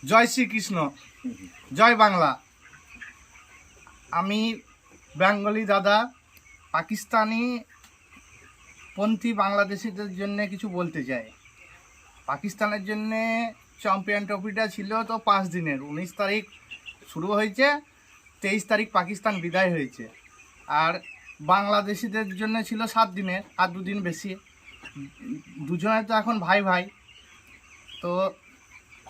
জয় শ্রীকৃষ্ণ, জয় বাংলা। আমি বেঙ্গলি দাদা, পাকিস্তানি পন্থী বাংলাদেশিদের জন্য কিছু বলতে চাই। পাকিস্তানের জন্যে চ্যাম্পিয়ন ট্রফিটা ছিল তো 5 দিনের, 19 তারিখ শুরু হয়েছে, 23 তারিখ পাকিস্তান বিদায় হয়েছে। আর বাংলাদেশিদের জন্য ছিল 7 দিনের, আর 2 দিন বেশি। দুজনে তো এখন ভাই ভাই। তো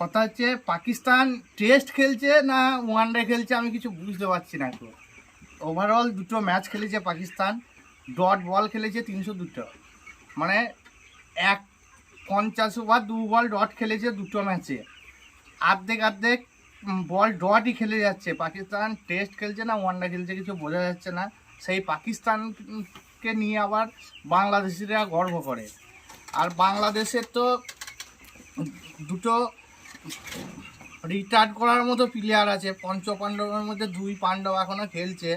কথা হচ্ছে, পাকিস্তান টেস্ট খেলছে না ওয়ানডে খেলছে আমি কিছু বুঝতে পারছি না। তো ওভারঅল 2টো ম্যাচ খেলেছে পাকিস্তান, ডট বল খেলেছে 302, মানে 50 ওভার 2 বল ডট খেলেছে 2টো ম্যাচে। অর্ধেক বল ডটই খেলে যাচ্ছে। পাকিস্তান টেস্ট খেলছে না ওয়ানডে খেলছে কিছু বোঝা যাচ্ছে না। সেই পাকিস্তানকে নিয়ে আবার বাংলাদেশিরা গর্ব করে। আর বাংলাদেশের তো 2টো রিটায়ার্ড করার মতো প্লেয়ার আছে। পঞ্চপাণ্ডবের মধ্যে 2 পাণ্ডব এখনও খেলছে।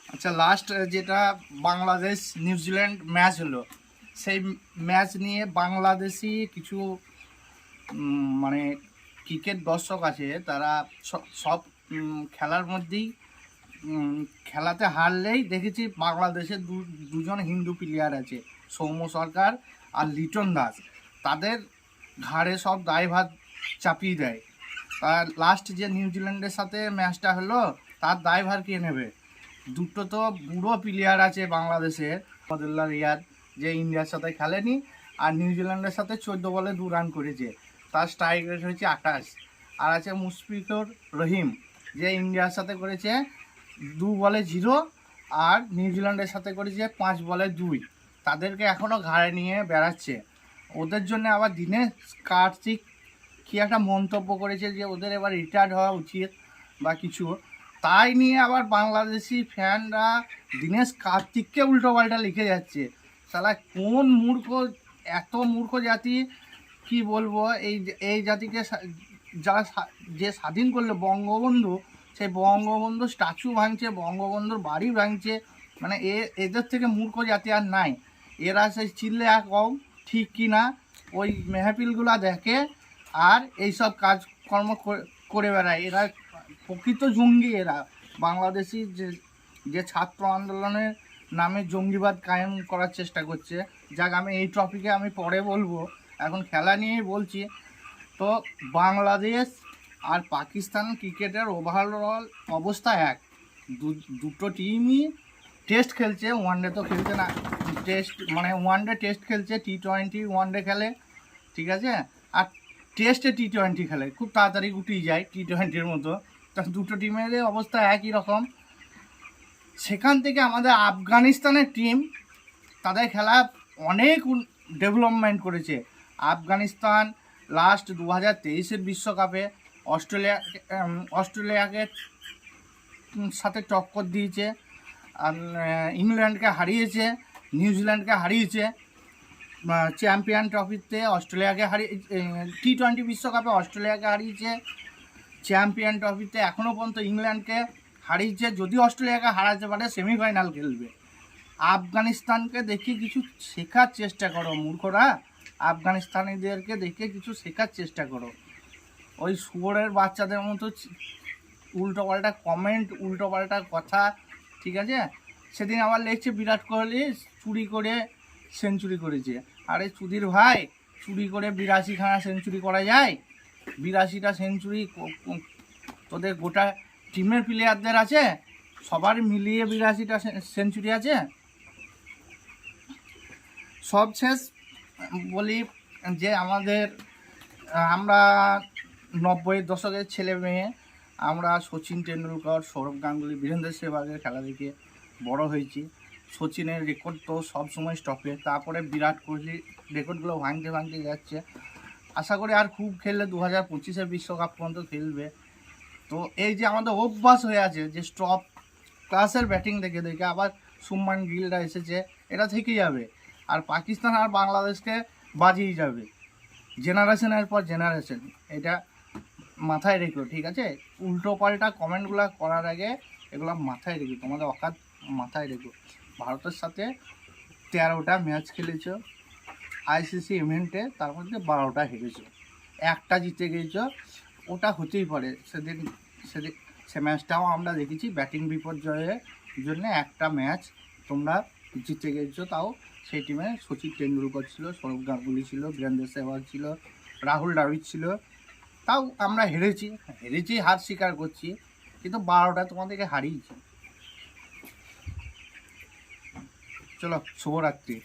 আচ্ছা, লাস্ট যেটা বাংলাদেশ নিউজিল্যান্ড ম্যাচ হলো, সেই ম্যাচ নিয়ে বাংলাদেশি কিছু মানে ক্রিকেট দর্শক আছে, তারা সব খেলার মধ্যেই খেলাতে হারলেই দেখেছি বাংলাদেশের দুজন হিন্দু প্লেয়ার আছে, সৌম্য সরকার আর লিটন দাস। তাদের ঘাড়ে সব দায়ভার চাপিয়ে দেয়। আর লাস্ট যে নিউজিল্যান্ডের সাথে ম্যাচটা হলো, তার দায়ভার কে নেবে? 2টো তো বুড়ো প্লেয়ার আছে বাংলাদেশের, মোহাম্মদুল্লাহ রিয়াদ, যে ইন্ডিয়ার সাথে খেলেনি, আর নিউজিল্যান্ডের সাথে 14 বলে 2 রান করেছে, তার স্ট্রাইক রেট হয়েছে 28। আর আছে মুশফিকুর রহিম, যে ইন্ডিয়ার সাথে করেছে 2 বলে 0, আর নিউজিল্যান্ডের সাথে করেছে 5 বলে 2। তাদেরকে এখনও ঘাড়ে নিয়ে বেড়াচ্ছে। ওদের জন্য আবার দীনেশ কার্তিক কি একটা মন্তব্য করেছে যে ওদের এবার রিটায়ার্ড হওয়া উচিত বা কিছু, তাই নিয়ে আবার বাংলাদেশি ফ্যানরা দীনেশ কার্তিককে উল্টোপাল্টা লিখে যাচ্ছে। শালা কোন মূর্খ, এত মূর্খ জাতি, কি বলবো। এই জাতিকে যারা যে স্বাধীন করলো বঙ্গবন্ধু, সেই বঙ্গবন্ধু স্ট্যাচু ভাঙছে, বঙ্গবন্ধুর বাড়ি ভাঙছে, মানে এদের থেকে মূর্খ জাতি আর নাই। এরা সেই চিল্লে কম ঠিক কি না, ওই মেহফিলগুলো দেখে আর এইসব কাজকর্ম করে বেড়ায়। এরা প্রকৃত জঙ্গি। এরা বাংলাদেশি যে ছাত্র আন্দোলনের নামে জঙ্গিবাদ কায়েম করার চেষ্টা করছে। যাক, আমি এই টপিকে আমি পরে বলবো, এখন খেলা নিয়েই বলছি। তো বাংলাদেশ আর পাকিস্তান ক্রিকেটের ওভারঅল অবস্থা এক। দুটো টিমই টেস্ট খেলছে, ওয়ানডে তো খেলছে না। টেস্ট মানে ওয়ানডে টেস্ট খেলছে, T20 ওয়ানডে খেলে, ঠিক আছে। আর টেস্টে T20 খেলে, খুব তাড়াতাড়ি গুটিয়ে যায় T20-র মতো। তা 2টো টিমের অবস্থা একই রকম। সেখান থেকে আমাদের আফগানিস্তানের টিম, তাদের খেলা অনেক ডেভেলপমেন্ট করেছে। আফগানিস্তান লাস্ট 2023-এর বিশ্বকাপে অস্ট্রেলিয়াকে সাথে টক্কর দিয়েছে, ইংল্যান্ডকে হারিয়েছে, নিউজিল্যান্ডকে হারিয়েছে। চ্যাম্পিয়ন ট্রফিতে অস্ট্রেলিয়াকে হারিয়ে, T20 বিশ্বকাপে অস্ট্রেলিয়াকে হারিয়েছে, চ্যাম্পিয়ন ট্রফিতে এখনও পর্যন্ত ইংল্যান্ডকে হারিয়েছে। যদি অস্ট্রেলিয়াকে হারাতে পারে সেমিফাইনাল খেলবে। আফগানিস্তানকে দেখে কিছু শেখার চেষ্টা করো মূর্খরা, আফগানিস্তানিদেরকে দেখে কিছু শেখার চেষ্টা করো। ওই শুয়োরের বাচ্চাদের মতো উল্টোপাল্টা কমেন্ট, উল্টোপাল্টা কথা, ঠিক আছে। সেদিন আবার লিখছে বিরাট কোহলি চুরি করে সেঞ্চুরি করেছে। আরে চুদির ভাই, চুরি করে 82খানা সেঞ্চুরি করা যায়? 82টা সেঞ্চুরি তোদের গোটা টিমের প্লেয়ারদের আছে, সবার মিলিয়ে 82টা সেঞ্চুরি আছে? সব শেষ বলি যে আমরা 90-এর দশকের ছেলে মেয়ে, আমরা সচিন টেন্ডুলকর, সৌরভ গাঙ্গুলি, বীরেন্দ্র সেহবাগের খেলা দেখে বড় হয়েছি। সচিনের রেকর্ড তো সবসময় স্টপে, তারপরে বিরাট কোহলি রেকর্ডগুলো ভাঙতে যাচ্ছে। আশা করি আর খুব খেললে 2025-এর বিশ্বকাপ পর্যন্ত খেলবে। তো এই যে আমাদের অভ্যাস হয়ে আছে যে স্টপ ক্লাসের ব্যাটিং দেখে দেখে আবার শুভমান গিলরা এসেছে, এটা থেকেই যাবে। আর পাকিস্তান আর বাংলাদেশকে বাজিয়ে যাবে জেনারেশনের পর জেনারেশন, এটা মাথায় রেখো, ঠিক আছে। উল্টো পাল্টা কমেন্টগুলো করার আগে এগুলো মাথায় রেখো, তোমাদের অকাত মাথায় রেখো। ভারতের সাথে 13টা ম্যাচ খেলেছ আইসিসি ইভেন্টে, তার মধ্যে 12টা হেরেছ। একটা জিতে গেছো, ওটা হতেই পারে। সেদিন সে ম্যাচটাও আমরা দেখেছি, ব্যাটিং বিপর্যয়ের জন্য একটা ম্যাচ তোমরা জিতে গেছো। তাও সেই টিমে সচিন টেন্ডুলকর ছিল, সৌরভ গাঙ্গুলি ছিল, বীরেন্দ্র সেহবাগ ছিল, রাহুল দ্রাবিড় ছিল। তাও আমরা হেরেছি, হার স্বীকার করছি, কিন্তু 12টা তোমাদেরকে হারিয়েছি। চলো, শুভরাত্রি।